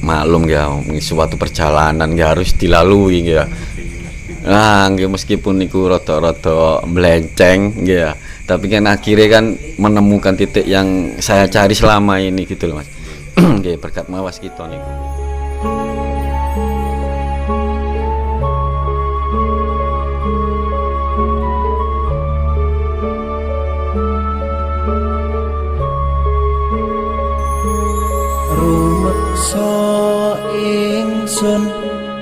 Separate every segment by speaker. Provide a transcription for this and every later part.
Speaker 1: Maklum ya, suatu perjalanan ya harus dilalui ya. Nah, nggih meskipun niku rada-rada melenceng ya, tapi kan akhirnya kan menemukan titik yang saya cari selama ini gitu loh Mas. Nggih berkat mawas kita niku.
Speaker 2: Rumeksa ingsun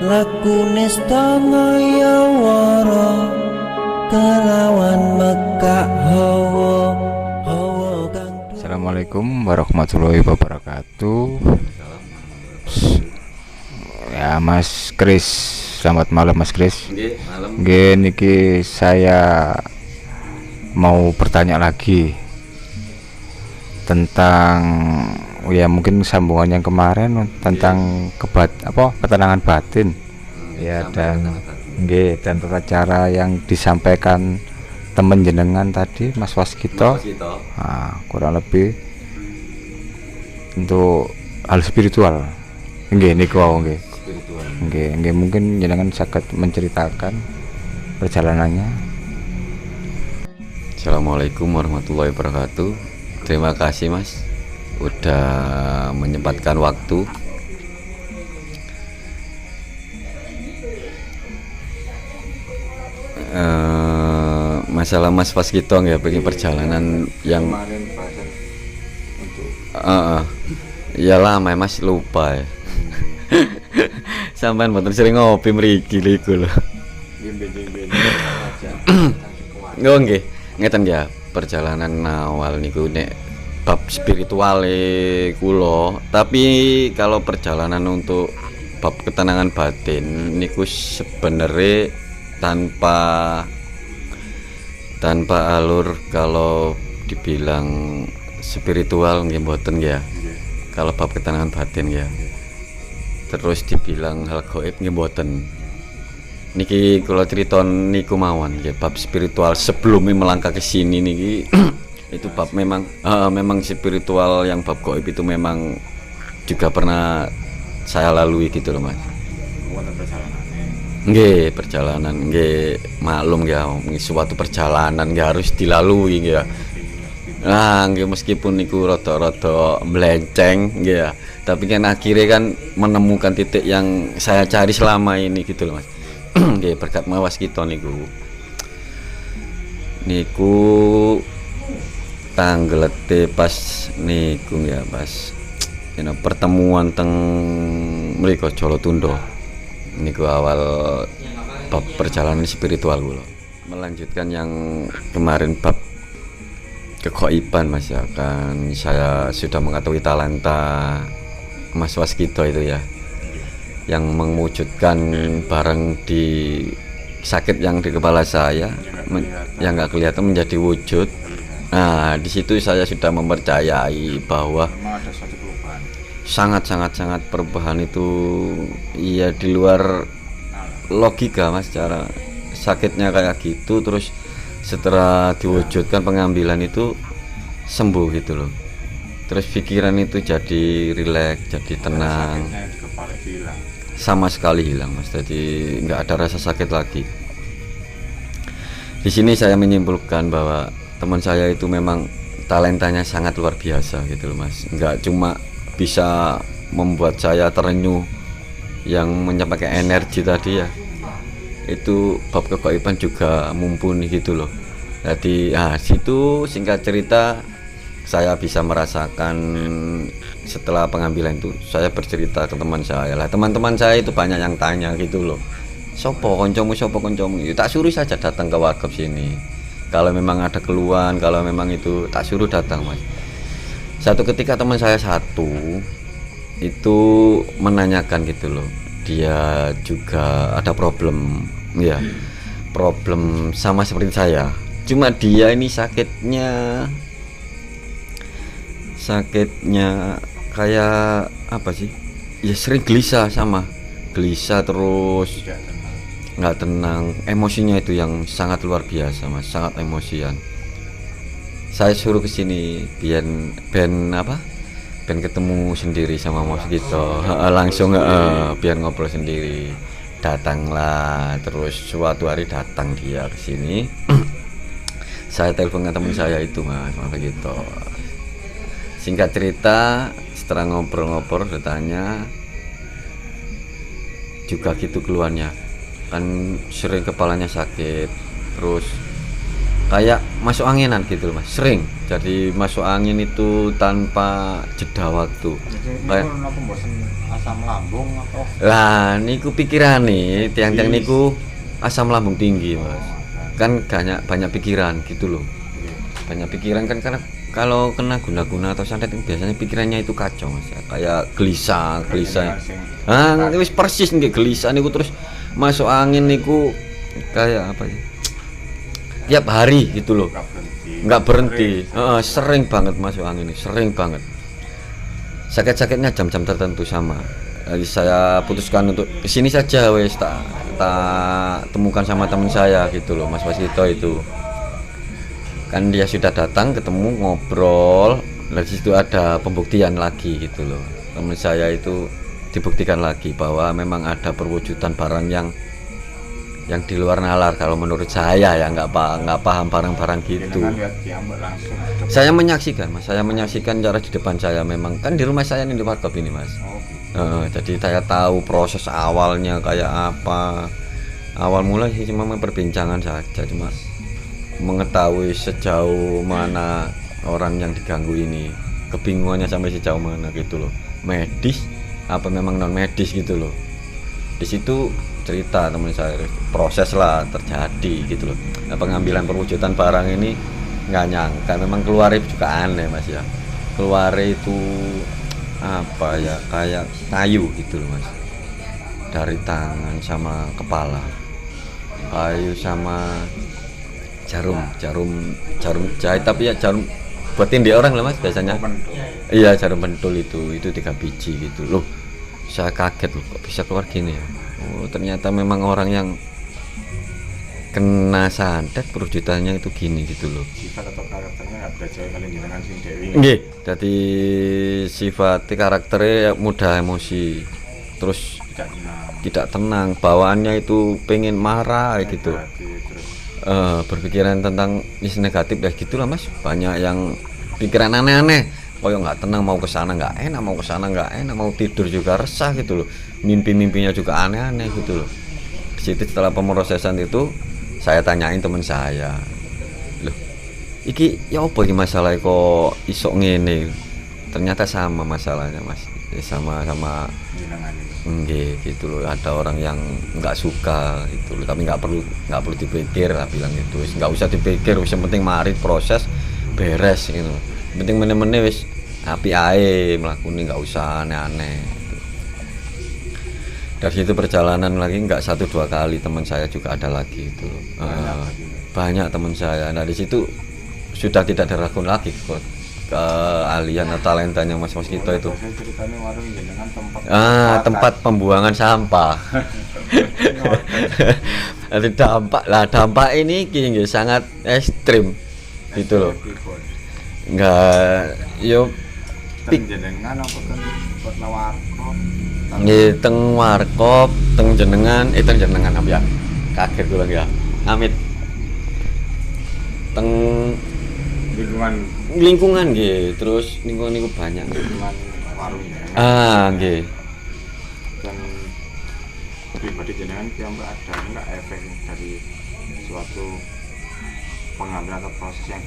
Speaker 2: lakune stangaya wara kelawan mekak hawa kang.
Speaker 3: Assalamualaikum warahmatullahi wabarakatuh. Ya Mas Kris, selamat malam Mas Kris.
Speaker 1: Nggih, malam.
Speaker 3: Nggih niki saya mau bertanya lagi tentang ya mungkin sambungan yang kemarin tentang ketenangan batin ya, dan nggih dan tata cara yang disampaikan temen jenengan tadi Mas Waskito. Nah, kurang lebih untuk hal spiritual nggih niku nggih. Nggih mungkin jenengan saged menceritakan perjalanannya.
Speaker 1: Assalamualaikum warahmatullahi wabarakatuh. Terima kasih Mas udah menyempatkan waktu. Masalah Mas Waskito ya, pengen perjalanan yang ya lama Mas, lupa ya. Sampean mboten sering ngopi mriki liku lho. Oh nggih, ngeten ya, perjalanan awal niku nek bab spirituale kula, tapi kalau perjalanan untuk bab ketenangan batin niku sebenarnya tanpa alur. Kalau dibilang spiritual nggih mboten ya, kalau bab ketenangan batin ya. Terus dibilang hal gaib nggih mboten. Niki kula crita niku mawon nggih, bab spiritual sebelumnya melangkah ke sini niki itu bab memang spiritual. Yang bab gaib itu memang juga pernah saya lalui gitu loh Mas. Nggih, perjalanan nggih, maklum ya, suatu perjalanan nggih harus dilalui ya. Nah, nggih meskipun niku rada-rada melenceng nggih ya, tapi kan akhirnya kan menemukan titik yang saya cari selama ini gitu loh Mas. Nggih berkat mawas kita niku tanggalete pas niku ya pas pertemuan teng mriko Jolotundo niku awal bab perjalanan spiritual kula. Melanjutkan yang kemarin bab kegoiban Mas ya, kan saya sudah mengetahui talenta Mas Waskito itu ya, yang mewujudkan barang di sakit yang di kepala saya yang nggak kelihatan menjadi wujud. Nah, di situ saya sudah mempercayai bahwa sangat perubahan itu ya di luar logika Mas. Cara sakitnya kayak gitu, terus setelah diwujudkan pengambilan itu sembuh gitu loh. Terus pikiran itu jadi rileks, jadi tenang, sama sekali hilang Mas. Jadi nggak ada rasa sakit lagi. Di sini saya menyimpulkan bahwa teman saya itu memang talentanya sangat luar biasa gitu loh Mas. Nggak cuma bisa membuat saya terenyuh yang menyampaikan energi tadi ya, itu bab kegaiban juga mumpuni gitu loh. Jadi situ singkat cerita saya bisa merasakan setelah pengambilan itu. Saya bercerita ke teman saya lah, teman-teman saya itu banyak yang tanya gitu loh, sopo koncomu itu tak suruh saja datang ke warkop sini. Kalau memang ada keluhan, kalau memang itu tak suruh datang Mas. Satu ketika teman saya satu itu menanyakan gitu loh, dia juga ada problem ya, problem sama seperti saya, cuma dia ini sakitnya kayak apa sih ya, sering gelisah terus nggak tenang, emosinya itu yang sangat luar biasa Mas, sangat emosian. Saya suruh ke sini ben pengen ketemu sendiri sama Mas Gito. Langsung biar ngobrol sendiri. Datanglah, terus suatu hari datang dia ke sini. Saya telepon ke teman saya itu Mas Gito. Singkat cerita, setelah ngobrol-ngobrol ditanya juga gitu keluhannya, kan sering kepalanya sakit, terus kayak masuk anginan gitu loh Mas, sering jadi masuk angin itu tanpa jeda waktu. Kayak
Speaker 3: asam lambung atau
Speaker 1: lah niku pikiran nih tiang-tiang niku asam lambung tinggi Mas, kan banyak pikiran gitu loh, banyak pikiran kan, karena kalau kena guna-guna atau santet biasanya pikirannya itu kacau Mas, kayak gelisah. Wis persis nggih gelisah niku, terus masuk angin niku kayak apa ya? Tiap hari gitu loh. Nggak berhenti. Sering banget masuk angin ini, sering banget. Sakit-sakitnya jam-jam tertentu sama. Jadi saya putuskan untuk kesini saja wes tak temukan sama teman saya gitu loh, Mas Wasito itu. Kan dia sudah datang, ketemu, ngobrol, dari situ ada pembuktian lagi gitu loh. Teman saya itu dibuktikan lagi bahwa memang ada perwujudan barang yang di luar nalar kalau menurut saya ya, nggak paham barang-barang gitu. Saya menyaksikan Mas, saya menyaksikan cara di depan saya, memang kan di rumah saya ini di warkop ini Mas. Jadi saya tahu proses awalnya kayak apa. Awal mulai sih cuma perbincangan saja, cuma mengetahui sejauh mana orang yang diganggu ini, kebingungannya sampai sejauh mana gitu loh, medis apa memang non medis gitu loh. Di situ cerita teman saya, proses lah terjadi gitu loh. Pengambilan perwujudan barang ini nggak nyangka, memang keluar juga aneh Mas ya, keluar itu apa ya, kayak kayu gitu loh Mas, dari tangan sama kepala, kayu sama jarum jahit, tapi ya jarum buat tindik orang lah Mas biasanya. Iya jarum pentul itu 3 biji gitu loh. Saya kaget loh, kok bisa keluar gini ya. Oh ternyata memang orang yang kena santet perwujudannya itu gini gitu loh.
Speaker 3: Sifat atau karakternya nggak beda jauh kalian jenengan sing Dewi.
Speaker 1: Nggih, jadi sifat karakternya mudah emosi, terus tidak tenang, bawaannya itu pengen marah gitu. Berpikiran tentang isu negatif ya gitulah Mas. Banyak yang pikiran aneh-aneh, koyo nggak tenang, mau ke sana nggak enak, mau ke sana nggak enak, mau tidur juga resah gitu loh. Mimpi-mimpinya juga aneh-aneh gitu loh. Di situ setelah pemrosesan itu saya tanyain teman saya, loh iki ya apa iki masalah kok isok ngene. Ternyata sama masalahnya Mas, ya, sama nggih gitu loh. Ada orang yang nggak suka gitu loh, tapi nggak perlu dipikir lah, bilang itu nggak usah dipikir, wis yang penting mari proses beres gitu. Penting meneh-meneh wis api ae mlakune, nggak usah aneh-aneh gitu. Dari situ perjalanan lagi nggak 1-2 kali, teman saya juga ada lagi itu banyak teman saya. Nah di situ sudah tidak diragukan lagi kok keahlian atau talentanya Mas Gito itu. Tempat pembuangan sampah. Ada dampak ini kini sangat ekstrim gitu loh. Enggak yo
Speaker 3: jenengan apa kan buat warkop.
Speaker 1: Nggih teng warkop, teng jenengan apa ya? Kaget kula ya. Amit. Teng lingkungan nggih, terus lingkungan niku banyak
Speaker 3: lingkungan warungnya.
Speaker 1: Nggih.
Speaker 3: Dan pribadi jenengan piyambak ada enggak efek dari suatu pengambilan atau proses yang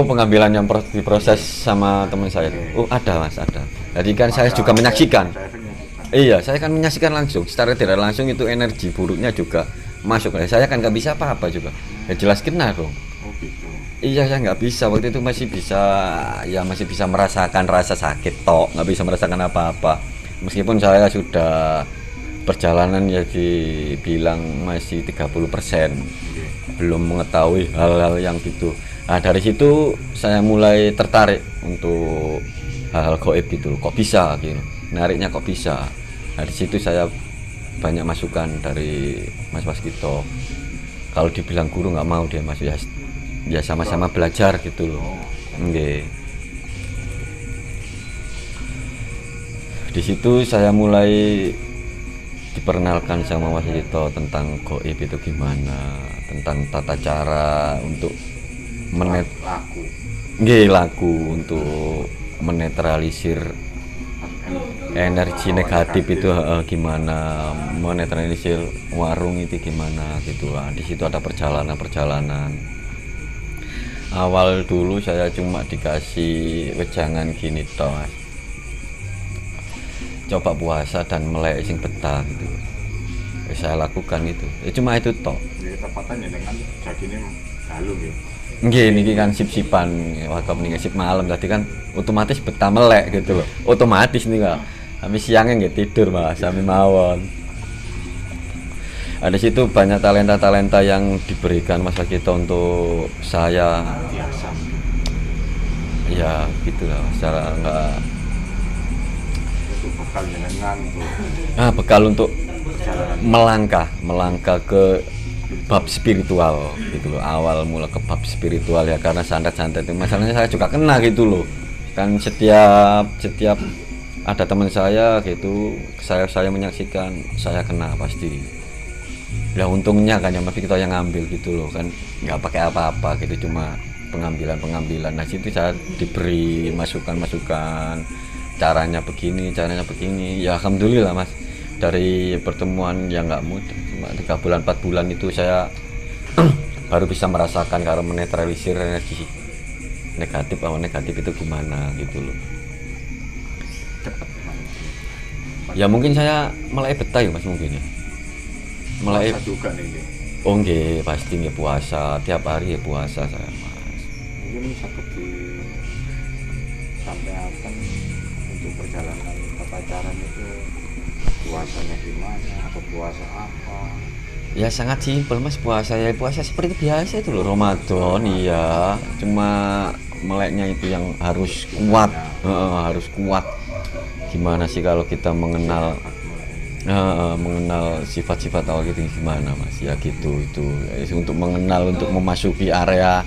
Speaker 1: pengambilan yang diproses sama teman saya. Ada Mas, ada. Jadi kan saya juga menyaksikan. Iya, saya kan menyaksikan langsung. Secara tidak langsung itu energi buruknya juga masuk. Saya kan nggak bisa apa-apa juga. Ya jelas kena dong.
Speaker 3: Gitu.
Speaker 1: Iya, saya nggak bisa. Waktu itu masih bisa merasakan rasa sakit tok, nggak bisa merasakan apa-apa. Meskipun saya sudah perjalanan ya dibilang masih 30%, belum mengetahui hal-hal yang gitu. Nah dari situ saya mulai tertarik untuk hal-hal gaib gitu. Kok bisa gitu? Nariknya kok bisa? Nah di situ saya banyak masukan dari Mas Gito. Kalau dibilang guru nggak mau dia Mas, ya sama-sama belajar gitu loh. Nggih. Di situ saya mulai diperkenalkan sama Mas Lito tentang gaib itu gimana, tentang tata cara untuk laku untuk menetralisir energi negatif itu gimana, menetralisir warung itu gimana gitu lah. Di situ ada perjalanan. Awal dulu saya cuma dikasih wejangan gini toh, Mas. Coba puasa dan melek sing betah gitu. Saya lakukan itu. Ya cuma itu toh.
Speaker 3: Jadi tepatannya dengan jagine dalu ya.
Speaker 1: Nggih niki kan sip-sipan waktu niki sip malam tadi kan otomatis betah melek gitu loh. Otomatis nih kak. Habis siangnya nggak tidur Mas, sampai mawon. Ada situ banyak talenta yang diberikan Mas Lagito untuk saya.
Speaker 3: Biasa.
Speaker 1: Ya gitulah secara enggak
Speaker 3: Itu bekal jenengan tuh.
Speaker 1: bekal untuk
Speaker 3: Perjalanan
Speaker 1: melangkah ke bab spiritual gitu loh, awal mula ke bab spiritual ya, karena santet itu masalahnya saya juga kena gitu loh kan, setiap ada teman saya gitu, saya menyaksikan saya kena pasti. Ya untungnya kan yang kita yang ngambil gitu loh kan, nggak pakai apa-apa gitu, cuma pengambilan. Nah situ saya diberi masukan caranya begini, ya alhamdulillah Mas, dari pertemuan yang nggak mudah, cuma 3 bulan 4 bulan itu saya baru bisa merasakan cara menetralisir energi negatif itu gimana gitu loh. Ya mungkin saya mulai betah ya Mas, mungkin ya mulai
Speaker 3: juga nih.
Speaker 1: oh nggih pasti nggih puasa tiap hari ya puasa saya Mas.
Speaker 3: Mungkin sakit disampaikan untuk perjalanan pacaran itu puasanya gimana atau puasa apa?
Speaker 1: Ya sangat simpel Mas, puasa seperti biasa itu loh, Ramadan iya, cuma meleknya itu yang harus kuat, harus kuat. Gimana sih kalau kita mengenal sifat-sifat awal gitu gimana Mas, ya gitu itu untuk mengenal, untuk memasuki area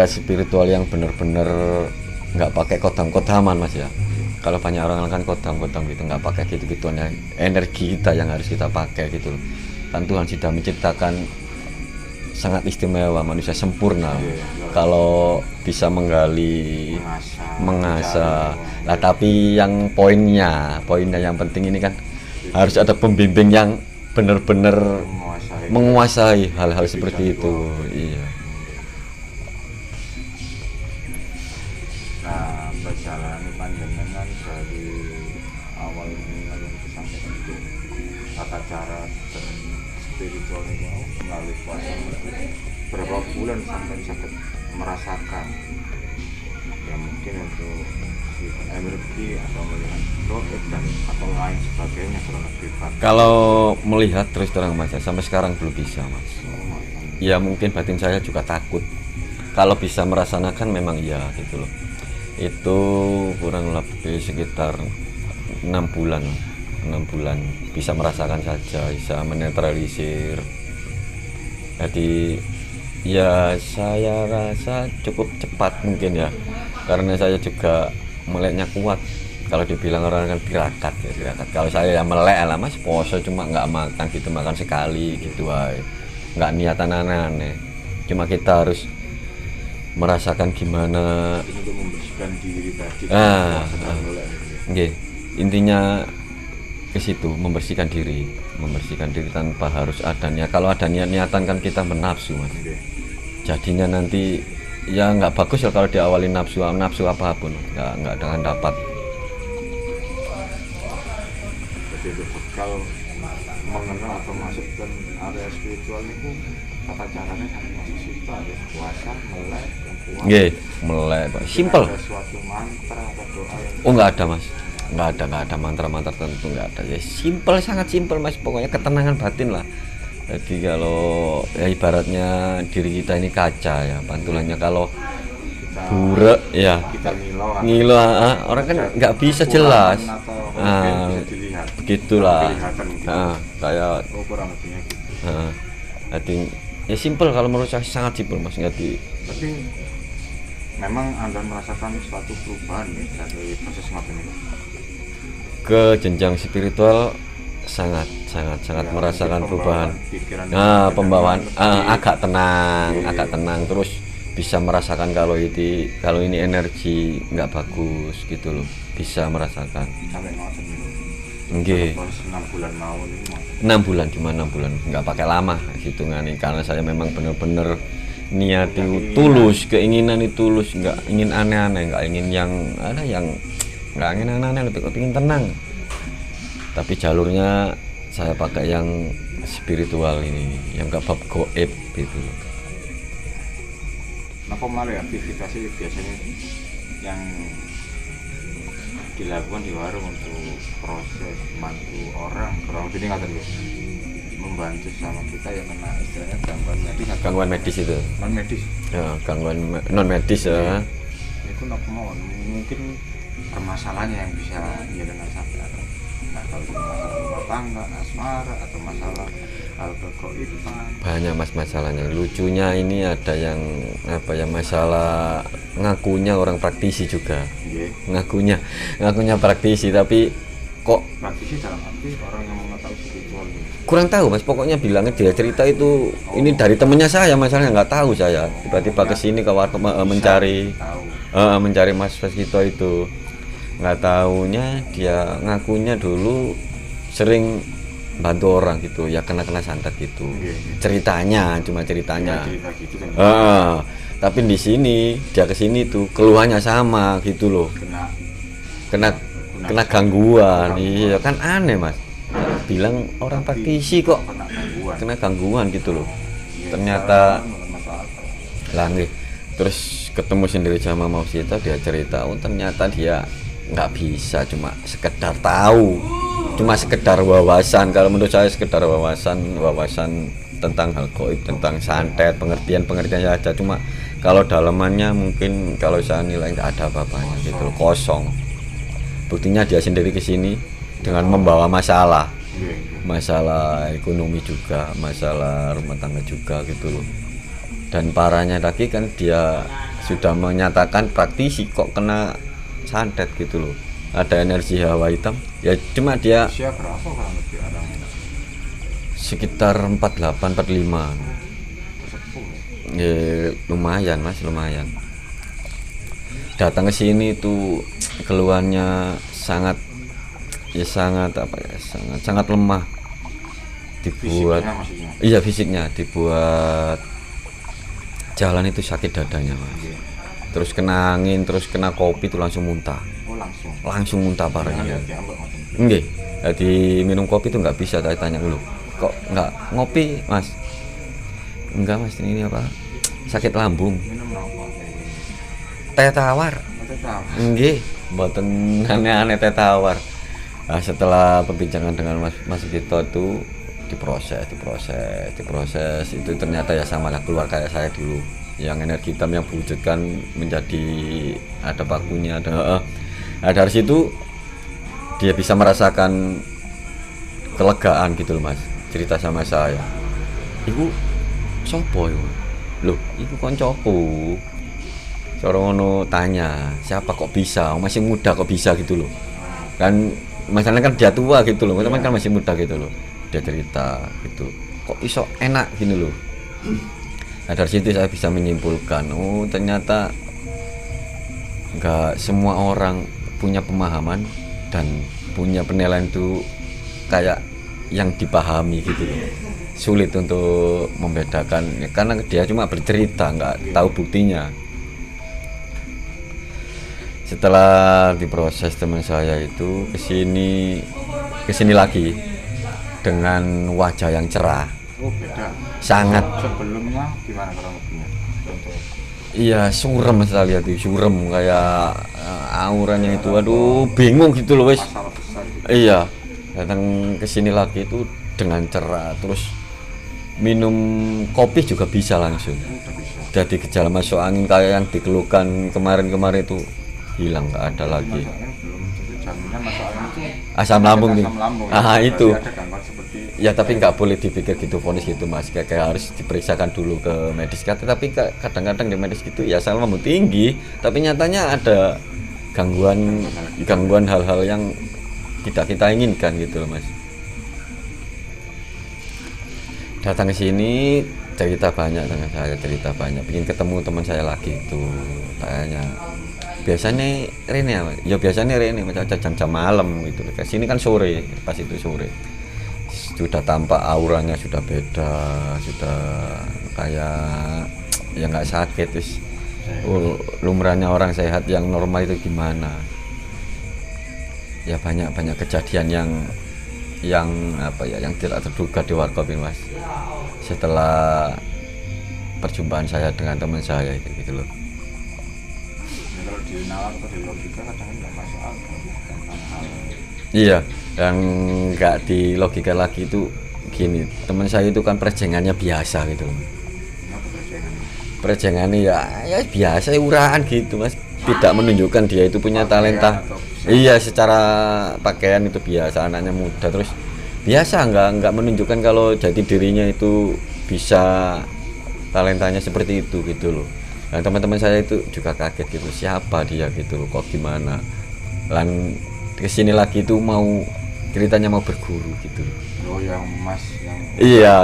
Speaker 1: spiritual yang benar-benar nggak pakai kodam-kodaman Mas ya. Kalau banyak orang kan kodam gitu, nggak pakai gitu-gituan, ya energi kita yang harus kita pakai gitu loh. Kan Tuhan sudah menciptakan sangat istimewa, manusia sempurna kalau bisa menggali, mengasah. Lah tapi yang poinnya yang penting ini kan harus ada pembimbing yang benar-benar menguasai hal-hal seperti itu. Iya.
Speaker 3: Nah, berjalan panjenengan dari awal ini yang disampaikan itu tata cara dan spiritual itu melalui puasa berapa bulan sampai sakit merasakan ya mungkin untuk energi atau melihat roket dan atau lain sebagainya kurang lebih.
Speaker 1: Kalau melihat terus terang Mas, sampai sekarang belum bisa Mas. Ya mungkin batin saya juga takut. Kalau bisa merasakan memang iya gitu loh. Itu kurang lebih sekitar 6 bulan bisa merasakan saja, bisa menetralisir. Jadi ya saya rasa cukup cepat mungkin ya, karena saya juga meleknya kuat. Kalau dibilang orang kan tirakat. Kalau saya ya melek lah Mas, poso cuma nggak makan gitu, makan sekali gitu aja, nggak niatan aneh-aneh. Cuma kita harus merasakan gimana
Speaker 3: untuk membersihkan diri tadi.
Speaker 1: Okay. Intinya ke situ, membersihkan diri tanpa harus ada niat. Kalau ada niatan kan kita menafsu Mas. Jadinya nanti ya nggak bagus ya kalau diawali nafsu apapun, nggak dengan dapat.
Speaker 3: Jadi bekal mengenal atau masuk ke area spiritual itu tata caranya kan masih simpel, ada puasa, melek, kuat.
Speaker 1: Nggih, melek, simple.
Speaker 3: Ada suatu mantra atau doa yang
Speaker 1: Oh nggak ada Mas, nggak ada mantra tertentu, nggak ada. Ya simple, sangat simple Mas, pokoknya ketenangan batin lah. Jadi kalau ya ibaratnya diri kita ini kaca ya, pantulannya kalau buruk ya
Speaker 3: kita
Speaker 1: ngilu orang kan nggak bisa jelas. Begitulah. Kayak
Speaker 3: kurang lebihnya gitu.
Speaker 1: Jadi ya simple, kalau menurut saya sangat simple Mas, nggak di.
Speaker 3: Tapi memang Anda merasakan suatu perubahan nih dari proses ngoten ini.
Speaker 1: ke jenjang spiritual sangat merasakan perubahan. Nah, pembawaan agak tenang terus bisa merasakan kalau ini energi nggak bagus gitu loh, bisa merasakan.
Speaker 3: Sampai ngoten niku.
Speaker 1: Nggih.
Speaker 3: 6 bulan mawon niku.
Speaker 1: 6 bulan, cuma 6 bulan, nggak pakai lama hitungan nih, karena saya memang bener-bener niat itu tulus, keinginan itu tulus, nggak ingin aneh-aneh, nggak ingin yang nggak ingin aneh-aneh, lebih ingin tenang. Tapi jalurnya saya pakai yang spiritual ini, yang nggak bab goib gitu.
Speaker 3: Napa malah aktivitasnya biasanya yang dilakukan di warung untuk proses bantu orang kurang lebih nggak tadi membantu sama kita yang kena istilahnya
Speaker 1: Gangguan medis itu.
Speaker 3: non medis
Speaker 1: Ya, gangguan non medis ya.
Speaker 3: itu napa mau mungkin permasalahannya yang bisa dengan sampai atau nggak tahu itu masalah rumah tangga, asmara atau masalah hal itu
Speaker 1: Banyak masalahnya. Lucunya ini ada yang masalah ngakunya orang praktisi juga. Ngakunya praktisi tapi kok
Speaker 3: praktisi dalam arti orang yang mengetahui spiritual gitu.
Speaker 1: Kurang tahu Mas, pokoknya bilangnya dia cerita itu ini dari temennya saya, masalahnya nggak tahu saya. Tiba-tiba kesini ke warkop mencari Mas Vasito itu. Nggak taunya dia ngakunya dulu sering bantu orang gitu, ya kena santet gitu. Ceritanya. Tapi di sini dia kesini tuh keluhannya sama gitu loh. Kena gangguan. Iya kan aneh Mas. Bilang orang praktisi kok kena gangguan gitu loh. Ternyata langit. Terus ketemu sendiri sama Mausita, dia cerita, ternyata dia nggak bisa, cuma sekedar tahu, cuma sekedar wawasan. Kalau menurut saya sekedar wawasan tentang hal gaib, tentang santet, pengertian saja. Cuma kalau dalamannya mungkin kalau saya nilai nggak ada apa-apanya gitu loh, kosong. Buktinya dia sendiri kesini dengan membawa masalah ekonomi juga, masalah rumah tangga juga gitu loh. Dan parahnya lagi kan dia sudah menyatakan praktisi kok kena santet gitu loh, ada energi hawa hitam ya. Cuma dia sekitar 48-45 ya, lumayan Mas, lumayan. Datang ke sini tuh keluhannya sangat lemah, dibuat fisiknya dibuat jalan itu sakit dadanya Mas. Terus kena angin, terus kena kopi itu langsung muntah. Langsung muntah parahnya. Enggak, jadi minum kopi itu nggak bisa. Saya tanya dulu, kok nggak ngopi Mas? Enggak Mas, ini apa? Sakit lambung. Teh tawar. Enggak, mboten aneh-aneh teh tawar. Nah, setelah perbincangan dengan Mas Gito itu diproses itu ternyata ya sama lah keluar kayak saya dulu. Yang energi hitam yang berwujudkan menjadi ada pakunya, dari situ dia bisa merasakan kelegaan gitu loh Mas. Cerita sama saya, ibu sopo ibu loh, ibu koncoku. Corono tanya siapa kok bisa, masih muda kok bisa gitu loh kan. Masalahnya kan dia tua gitu loh, teman kan masih muda gitu loh. Dia cerita gitu, kok iso enak gini loh. Nah, dari situ saya bisa menyimpulkan, oh ternyata nggak semua orang punya pemahaman dan punya penilaian itu kayak yang dipahami gitu loh. Sulit untuk membedakan ya, karena dia cuma bercerita, nggak tahu buktinya. Setelah diproses teman saya itu kesini lagi dengan wajah yang cerah.
Speaker 3: Oh beda.
Speaker 1: Sangat.
Speaker 3: Sebelumnya gimana kurang lebihnya?
Speaker 1: Iya, surem saya lihat itu, surem kayak auranya itu, aduh bingung gitu loh wes. Iya, datang ke sini lagi itu dengan cerah, terus minum kopi juga bisa langsung. Jadi gejala masuk angin kayak yang dikeluhkan kemarin itu hilang, nggak ada lagi. Asam lambung nih. Itu. Ya tapi nggak boleh dipikir gitu, vonis gitu Mas, kayak harus diperiksakan dulu ke medis. Tapi kadang-kadang di medis gitu ya asam lambung tinggi, tapi nyatanya ada gangguan hal-hal yang tidak kita inginkan gitu loh Mas. Datang ke sini cerita banyak dengan saya, cerita banyak, ingin ketemu teman saya lagi itu. Tanya biasanya Rene ya biasanya Rene macam jam-jam malam gitu. Ke sini kan sore, pas itu sore. Sudah tampak auranya sudah beda, sudah kayak ya nggak sakit terus. Lumrahnya orang sehat yang normal itu gimana? Ya banyak kejadian yang apa ya, yang tidak terduga di warkop ini Mas. Setelah perjumpaan saya dengan teman saya itu gitu loh.
Speaker 3: Kalau di nalar atau di logika kadang nggak masuk akal tentang hal.
Speaker 1: Iya, yang nggak di logika lagi itu gini, teman saya itu kan perjengannya biasa gitu loh.
Speaker 3: Kenapa perjanjian?
Speaker 1: Perjengannya ya biasa uraan gitu Mas. Tidak menunjukkan dia itu punya talenta. Iya, secara pakaian itu biasa, anaknya muda terus biasa nggak menunjukkan kalau jati dirinya itu bisa talentanya seperti itu gitu loh. Dan teman-teman saya itu juga kaget gitu, siapa dia gitu loh, kok gimana. Dan kesini lagi itu mau ceritanya mau berguru gitu loh.
Speaker 3: Oh yang Mas yang
Speaker 1: Iya,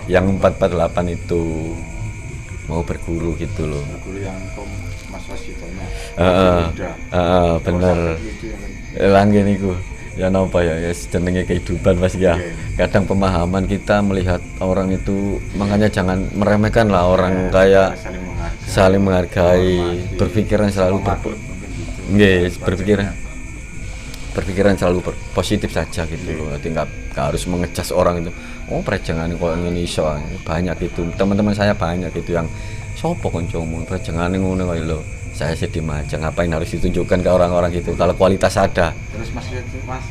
Speaker 1: yang 448 itu mau berguru gitu loh.
Speaker 3: guru yang Mas Wasitonya.
Speaker 1: Bener. Langgen iku. Ya napa ya, jenenge kehidupan Mas ya. Kadang pemahaman kita melihat orang itu, makanya jangan meremehkan lah orang kayak saling menghargai, berpikiran selalu berpikiran selalu positif saja gitu loh. Jadi nggak harus mengecas orang itu. Oh perjangan kok ngene iso. Banyak itu. Teman-teman saya banyak gitu yang sopo kancamu perjangan ngono kok lho. Saya sedih aja, ngapain harus ditunjukkan ke orang-orang gitu kalau kualitas ada.
Speaker 3: Terus Mas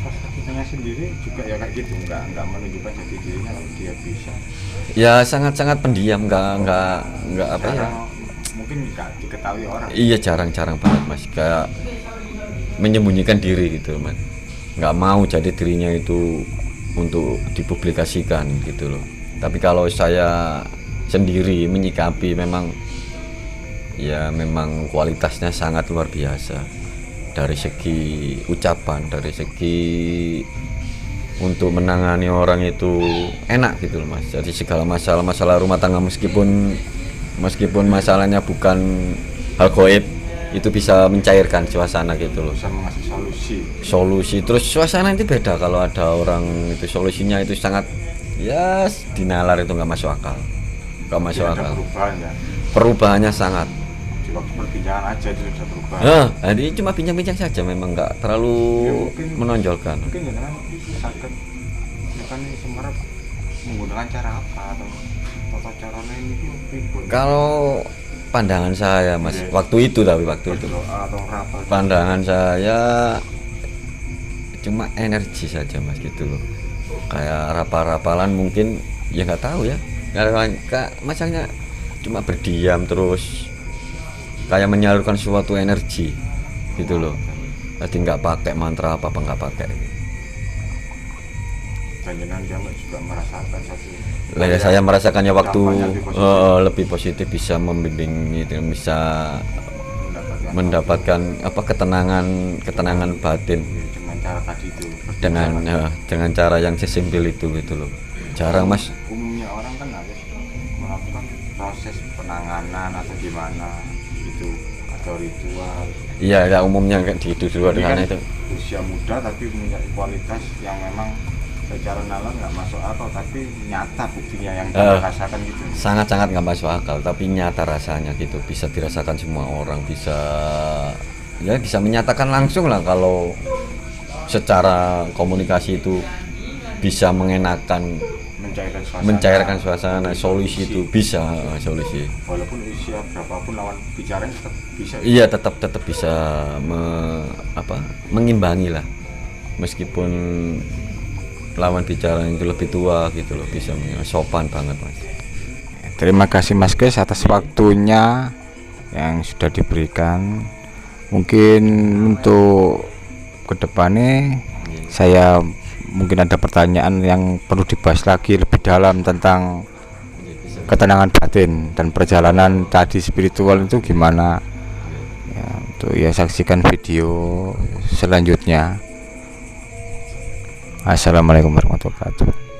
Speaker 3: Wasitonya sendiri juga ya kayak gitu, nggak menunjukkan jati dirinya kalau dia bisa.
Speaker 1: Ya sangat-sangat pendiam, nggak apa ya.
Speaker 3: Mungkin nggak diketahui orang.
Speaker 1: Iya jarang banget Mas, kayak menyembunyikan diri gitu Mas. Nggak mau jadi dirinya itu untuk dipublikasikan gitu loh. Tapi kalau saya sendiri menyikapi memang kualitasnya sangat luar biasa dari segi ucapan, dari segi untuk menangani orang itu enak gitu loh Mas. Jadi segala masalah rumah tangga meskipun masalahnya bukan hal goib itu bisa mencairkan suasana gitu loh.
Speaker 3: Bisa mengasih
Speaker 1: Solusi terus suasana itu beda kalau ada orang itu solusinya itu sangat ya dinalar itu nggak masuk akal. Perubahannya sangat.
Speaker 3: Waktu perbincangan aja itu sudah berubah.
Speaker 1: Jadi cuma bincang-bincang saja, memang nggak terlalu menonjolkan.
Speaker 3: Mungkin jangan sakit, kan Semarang menggunakan cara apa atau tata caranya ini
Speaker 1: Kalau pandangan saya Mas, waktu itu pandangan saya cuma energi saja Mas gitu loh. Kayak rapal-rapalan mungkin ya nggak tahu ya. Masanya cuma berdiam terus kayak menyalurkan suatu energi gitu loh. Jadi nggak pakai mantra apa nggak pakai.
Speaker 3: Jangan juga merasakan satu.
Speaker 1: Ya, saya merasakannya waktu lebih positif bisa membimbing itu, bisa mendapatkan apa ketenangan batin
Speaker 3: dengan cara tadi itu.
Speaker 1: Dengan cara yang sesimpel itu gitu loh. Jarang Mas.
Speaker 3: Umumnya orang kan harus melakukan proses penanganan atau gimana itu atau ritual.
Speaker 1: Iya, ya umumnya di luar
Speaker 3: kan
Speaker 1: itu.
Speaker 3: Usia muda tapi punya kualitas yang memang secara nalar nggak masuk akal, tapi nyata buktinya yang dirasakan gitu.
Speaker 1: Sangat-sangat nggak masuk akal, tapi nyata rasanya gitu, bisa dirasakan semua orang, bisa menyatakan langsung lah kalau secara komunikasi itu bisa mengenakan, mencairkan suasana, solusi itu bisa solusi.
Speaker 3: Walaupun usia berapapun lawan bicara tetap bisa.
Speaker 1: Iya, tetap bisa mengimbangi lah, meskipun lawan bicara itu lebih tua gitu loh, bisa sopan banget Mas.
Speaker 3: Terima kasih Mas Kris atas waktunya yang sudah diberikan. Mungkin untuk kedepannya saya mungkin ada pertanyaan yang perlu dibahas lagi lebih dalam tentang ketenangan batin dan perjalanan tadi spiritual itu gimana ya, untuk ya saksikan video selanjutnya. Assalamualaikum warahmatullahi wabarakatuh.